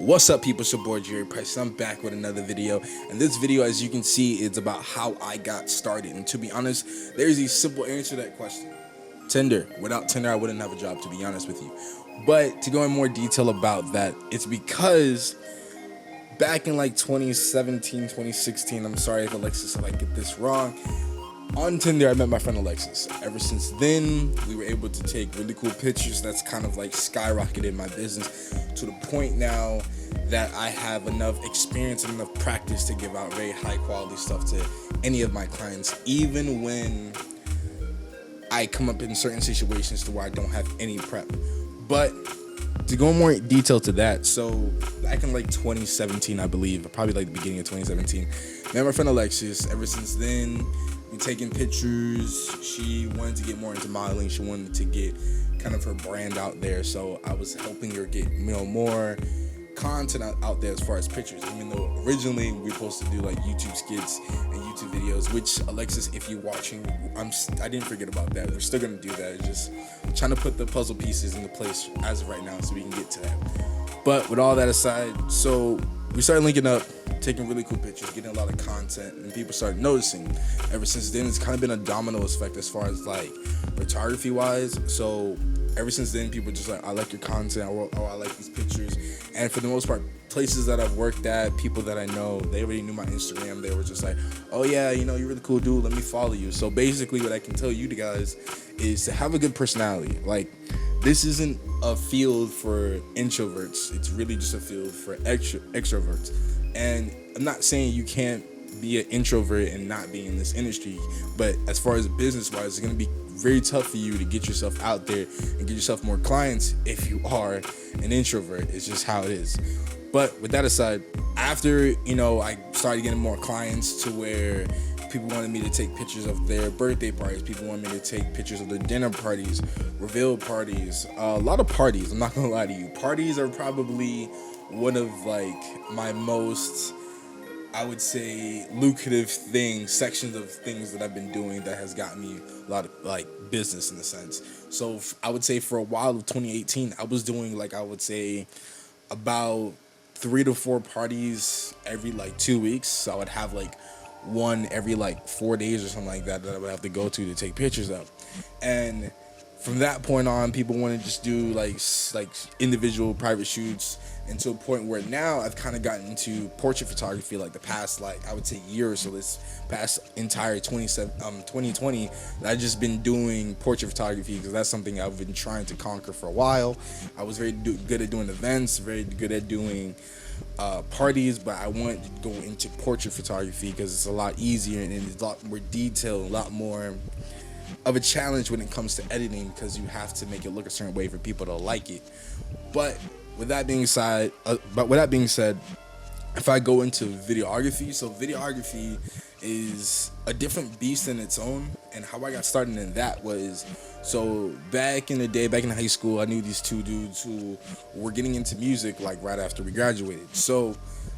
What's up, people? It's your boy Jerry Price. I'm back with another video, and this video, as you can see, is about how I got started. And to be honest, there's a simple answer to that question: Tinder. Without Tinder, I wouldn't have a job, to be honest with you. But to go in more detail about that, it's because back in like 2017, 2016, I'm sorry if Alexis, if I get this wrong, on Tinder, I met my friend Alexis. Ever since then, we were able to take really cool pictures. That's kind of like skyrocketed my business to the point now that I have enough experience and enough practice to give out very high quality stuff to any of my clients, even when I come up in certain situations to where I don't have any prep. But to go in more detail to that, so back in like 2017, I believe, probably like the beginning of 2017, met my friend Alexis. Ever since then, we taking pictures. She wanted to get more into modeling. She wanted to get kind of her brand out there. So I was helping her get, more content out there as far as pictures. Even though originally we were supposed to do like YouTube skits and YouTube videos, which Alexis, if you're watching, I didn't forget about that. We're still gonna do that. It's just trying to put the puzzle pieces into place as of right now, so we can get to that. But with all that aside, so we started linking up, taking really cool pictures, getting a lot of content, and people started noticing. Ever since then, it's kind of been a domino effect as far as like photography wise. So ever since then, people just like, I like your content, or I like these pictures. And for the most part, places that I've worked at, people that I know, they already knew my Instagram. They were just like, oh yeah, you're really cool dude, let me follow you. So basically what I can tell you guys is to have a good personality. Like, this isn't a field for introverts. It's really just a field for extroverts. And I'm not saying you can't be an introvert and not be in this industry, but as far as business-wise, it's going to be very tough for you to get yourself out there and get yourself more clients if you are an introvert. It's just how it is. But with that aside, after, I started getting more clients to where people wanted me to take pictures of their birthday parties. People wanted me to take pictures of their dinner parties, reveal parties, a lot of parties. I'm not gonna lie to you. Parties are probably one of like my most, I would say, lucrative sections of things that I've been doing that has gotten me a lot of like business in a sense. So I would say for a while of 2018, I was doing like, I would say about 3 to 4 parties every like 2 weeks. So I would have like one every like 4 days or something like that I would have to go to take pictures of. And from that point on, people want to just do like individual private shoots, and to a point where now I've kind of gotten into portrait photography like the past, like I would say year or so, this past entire 2020, I've just been doing portrait photography because that's something I've been trying to conquer for a while. I was very good at doing events, very good at doing parties, but I wanted to go into portrait photography because it's a lot easier and it's a lot more detailed, a lot more of a challenge when it comes to editing, because you have to make it look a certain way for people to like it. But with that being said, if I go into videography, so videography is a different beast in its own. And how I got started in that was, so back in the day, back in high school, I knew these two dudes who were getting into music like right after we graduated. So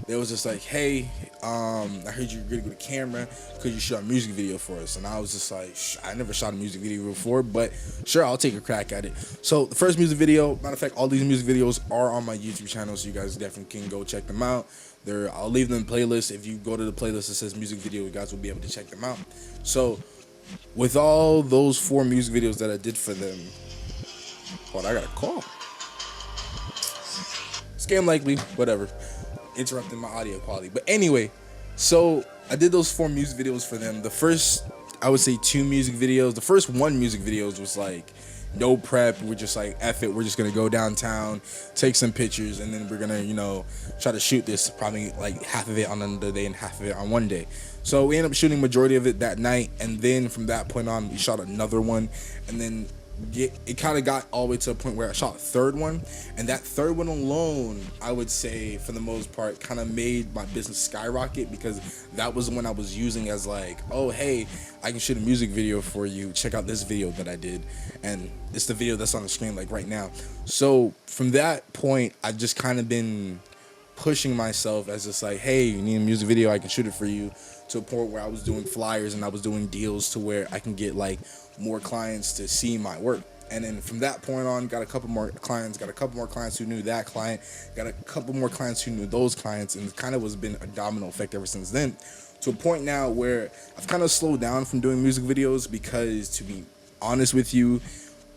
they was just like, hey, I heard you're good with a camera, could you shoot a music video for us? And I was just like, I never shot a music video before, but sure, I'll take a crack at it. So the first music video, matter of fact, all these music videos are on my YouTube channel, so you guys definitely can go check them out. I'll leave them in playlist. If you go to the playlist that says music video, you guys will be able to check them out. So with all those 4 music videos that I did for them, hold on, I got a call. Scam likely, whatever. Interrupting my audio quality. But anyway, so I did those 4 music videos for them. The first, I would say 2 music videos. The first 1 music videos was like no prep. We're just like, F it, we're just gonna go downtown, take some pictures, and then we're gonna, try to shoot this, probably like half of it on another day and half of it on one day. So we ended up shooting majority of it that night, and then from that point on, we shot another one, and then it kind of got all the way to a point where I shot a third one, and that third one alone, I would say for the most part, kind of made my business skyrocket, because that was the one I was using as like, oh hey, I can shoot a music video for you, check out this video that I did, and it's the video that's on the screen like right now. So from that point, I've just kind of been pushing myself as just like, hey, you need a music video, I can shoot it for you, to a point where I was doing flyers and I was doing deals to where I can get like more clients to see my work. And then from that point on, got a couple more clients, who knew that client, got a couple more clients who knew those clients, and it kind of was been a domino effect ever since then. To a point now where I've kind of slowed down from doing music videos because, to be honest with you,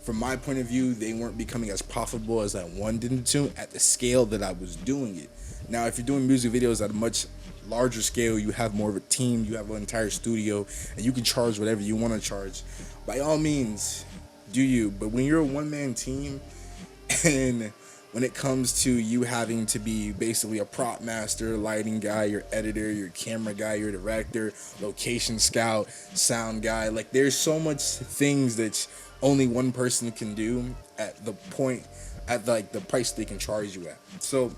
from my point of view, they weren't becoming as profitable as I wanted them to at the scale that I was doing it. Now, if you're doing music videos at a much larger scale, you have more of a team, you have an entire studio, and you can charge whatever you want to charge. By all means, do you. But when you're a one-man team, and when it comes to you having to be basically a prop master, lighting guy, your editor, your camera guy, your director, location scout, sound guy, like there's so much things that only one person can do at the point, at like the price they can charge you at. So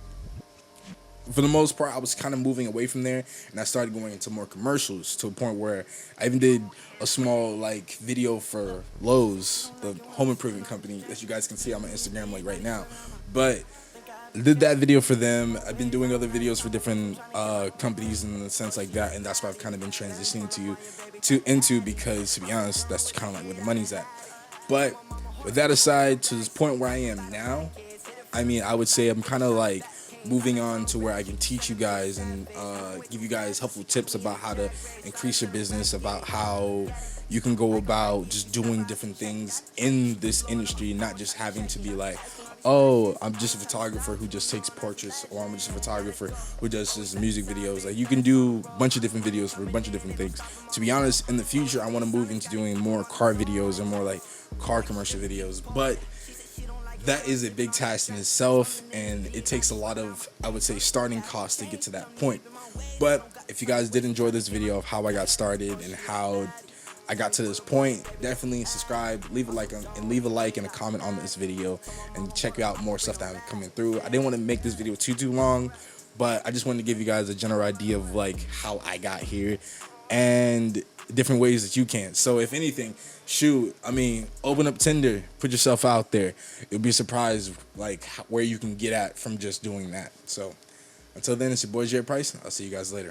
for the most part, I was kind of moving away from there, and I started going into more commercials to a point where I even did a small like video for Lowe's, the home improvement company, as you guys can see on my Instagram like right now. But I did that video for them. I've been doing other videos for different companies in the sense like that, and that's what I've kind of been transitioning into because, to be honest, that's kind of like where the money's at. But with that aside, to this point where I am now, I mean, I would say I'm kind of like moving on to where I can teach you guys and give you guys helpful tips about how to increase your business, about how you can go about just doing different things in this industry, not just having to be like, oh, I'm just a photographer who just takes portraits, or I'm just a photographer who does just music videos. Like, you can do a bunch of different videos for a bunch of different things. To be honest, in the future, I want to move into doing more car videos and more like car commercial videos, but that is a big task in itself, and it takes a lot of, I would say, starting costs to get to that point. But if you guys did enjoy this video of how I got started and how I got to this point, definitely subscribe, leave a like and a comment on this video, and check out more stuff that I'm coming through. I didn't want to make this video too long, but I just wanted to give you guys a general idea of like how I got here and different ways that you can. So if anything, shoot, I mean, open up Tinder, put yourself out there. You'll be surprised like where you can get at from just doing that. So until then, it's your boy Jay Price. I'll see you guys later.